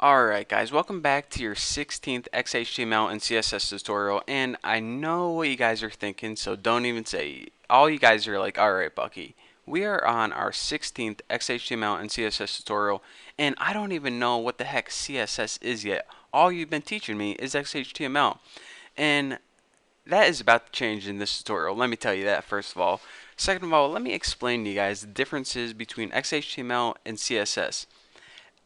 Alright guys, welcome back to your 16th XHTML and CSS tutorial, and I know what you guys are thinking, so don't even say. All you guys are like, alright Bucky, we are on our 16th XHTML and CSS tutorial, and I don't even know what the heck CSS is yet. All you've been teaching me is XHTML, and that is about to change in this tutorial. Let me tell you that first of all. Second of all, let me explain to you guys the differences between XHTML and CSS.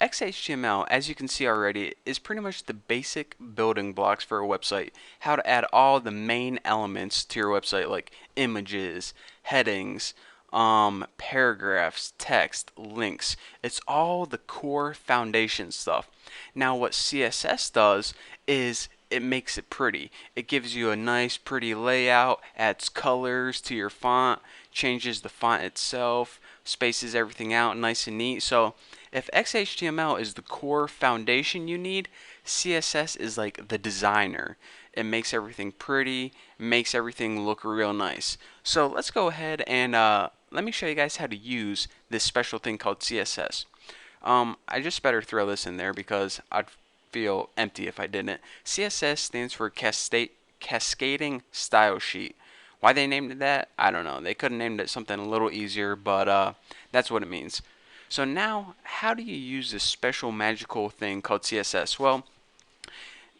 XHTML, as you can see already, is pretty much the basic building blocks for a website. How to add all the main elements to your website, like images, headings, paragraphs, text, links. It's all the core foundation stuff. Now what CSS does is it makes it pretty. It gives you a nice pretty layout, adds colors to your font, changes the font itself, spaces everything out nice and neat. So if XHTML is the core foundation you need, CSS is like the designer. It makes everything pretty, makes everything look real nice. So let's go ahead and let me show you guys how to use this special thing called CSS. I just better throw this in there because I'd feel empty if I didn't. CSS stands for Cascading Style Sheet. Why they named it that, I don't know. They could have named it something a little easier, but that's what it means. So now, how do you use this special magical thing called CSS? Well,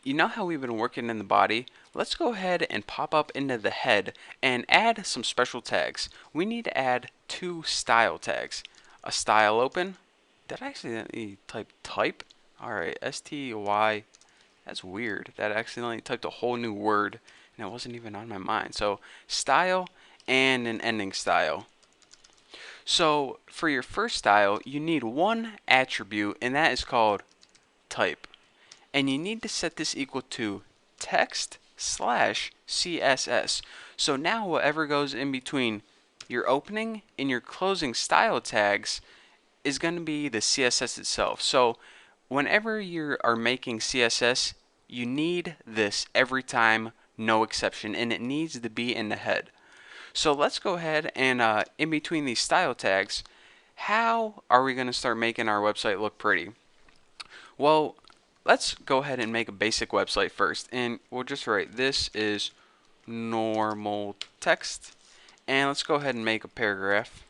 you know how we've been working in the body? Let's go ahead and pop up into the head and add some special tags. We need to add two style tags. A style open. Did I accidentally type? Alright, STY. That's weird. That accidentally typed a whole new word and it wasn't even on my mind. So, style and an ending style. So for your first style, you need one attribute, and that is called type. And you need to set this equal to text slash CSS. So now whatever goes in between your opening and your closing style tags is going to be the CSS itself. So whenever you are making CSS, you need this every time, no exception, and it needs to be in the head. So let's go ahead and in between these style tags, how are we going to start making our website look pretty? Well, let's go ahead and make a basic website first, and we'll just write this is normal text, and let's go ahead and make a paragraph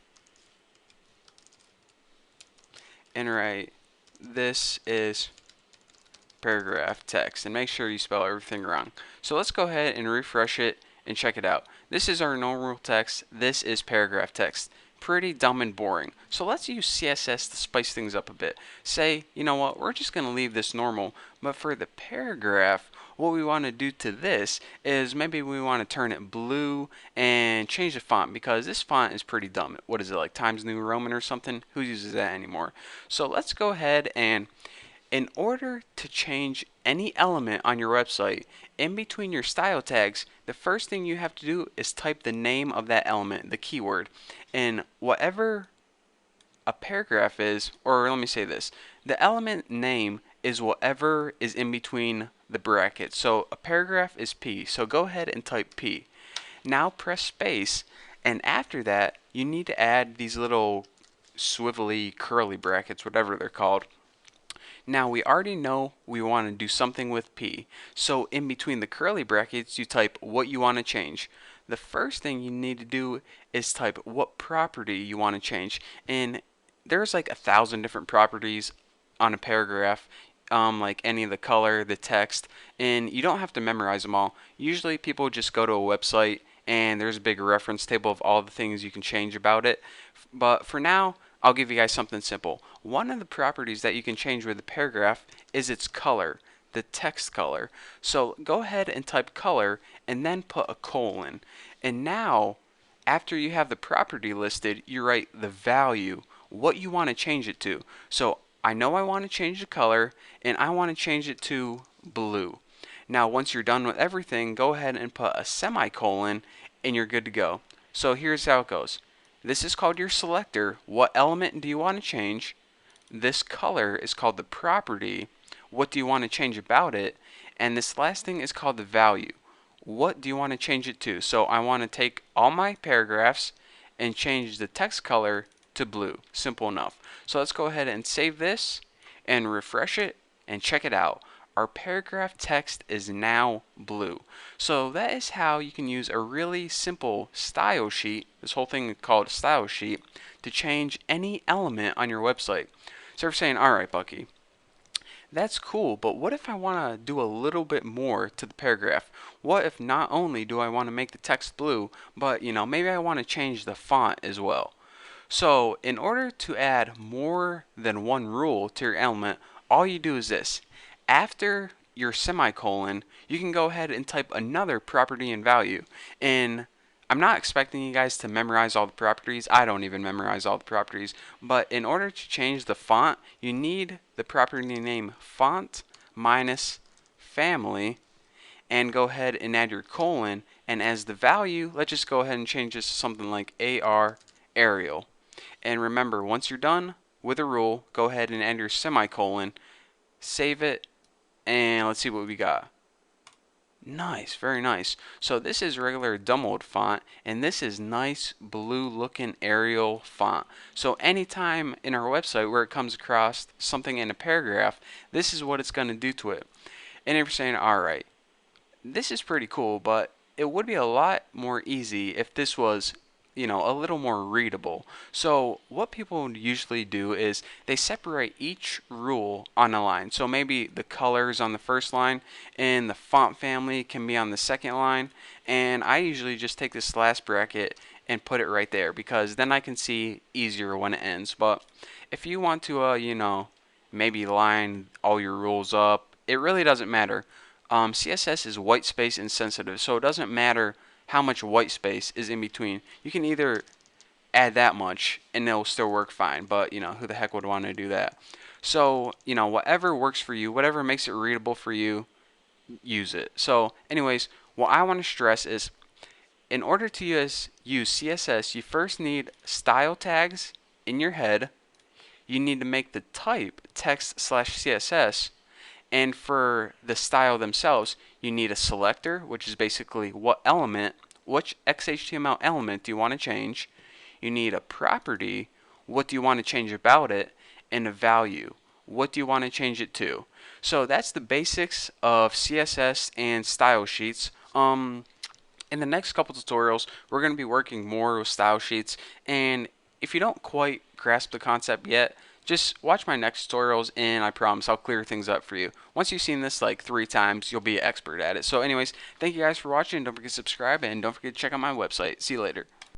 and write this is paragraph text, and make sure you spell everything wrong. So let's go ahead and refresh it and check it out. This is our normal text. This is paragraph text. Pretty dumb and boring. So let's use CSS to spice things up a bit. Say, you know what, we're just going to leave this normal, but for the paragraph, what we want to do to this is maybe we want to turn it blue and change the font because this font is pretty dumb. What is it, like Times New Roman or something? Who uses that anymore? So let's go ahead and in order to change any element on your website, in between your style tags, the first thing you have to do is type the name of that element, the keyword. And whatever a paragraph is, or let me say this, the element name is whatever is in between the brackets. So a paragraph is P, so go ahead and type P. Now press space, and after that, you need to add these little swivelly curly brackets, whatever they're called. Now we already know we want to do something with P. So in between the curly brackets, you type what you want to change. The first thing you need to do is type what property you want to change. And there's like 1,000 different properties on a paragraph, like any of the color, the text, and you don't have to memorize them all. Usually people just go to a website and there's a big reference table of all the things you can change about it. But for now, I'll give you guys something simple. One of the properties that you can change with a paragraph is its color, the text color. So go ahead and type color and then put a colon. And now, after you have the property listed, you write the value, what you want to change it to. So I know I want to change the color and I want to change it to blue. Now once you're done with everything, go ahead and put a semicolon and you're good to go. So here's how it goes. This is called your selector. What element do you want to change? This color is called the property. What do you want to change about it? And this last thing is called the value. What do you want to change it to? So I want to take all my paragraphs and change the text color to blue. Simple enough. So let's go ahead and save this and refresh it and check it out. Our paragraph text is now blue. So that is how you can use a really simple style sheet, this whole thing is called a style sheet, to change any element on your website. So you're saying, alright Bucky, that's cool, but what if I want to do a little bit more to the paragraph? What if not only do I want to make the text blue, but maybe I want to change the font as well? So in order to add more than one rule to your element, all you do is this. After your semicolon, you can go ahead and type another property and value. And I'm not expecting you guys to memorize all the properties. I don't even memorize all the properties. But in order to change the font, you need the property name font minus family, and go ahead and add your colon. And as the value, let's just go ahead and change this to something like AR Arial. And remember, once you're done with a rule, go ahead and add your semicolon, save it, and let's see what we got. Nice, very nice. So this is regular dumb old font, and this is nice blue looking Arial font. So anytime in our website where it comes across something in a paragraph, this is what it's going to do to it. And if you're saying, alright, this is pretty cool, but it would be a lot more easy if this was a little more readable. So what people usually do is they separate each rule on a line. So maybe the colors on the first line and the font family can be on the second line. And I usually just take this last bracket and put it right there because then I can see easier when it ends. But if you want to, maybe line all your rules up, it really doesn't matter. CSS is white space insensitive, so it doesn't matter how much white space is in between. You can either add that much and it'll still work fine, but who the heck would want to do that? So whatever works for you, whatever makes it readable for you, use it. So anyways, what I want to stress is in order to use CSS, you first need style tags in your head. You need to make the type text/CSS. And for the style themselves, you need a selector, which is basically which XHTML element do you want to change. You need a property, what do you want to change about it, and a value, what do you want to change it to. So that's the basics of CSS and style sheets. In the next couple tutorials, we're going to be working more with style sheets, and if you don't quite grasp the concept yet, just watch my next tutorials and I promise I'll clear things up for you. Once you've seen this like 3 times, you'll be an expert at it. So anyways, thank you guys for watching. Don't forget to subscribe and don't forget to check out my website. See you later.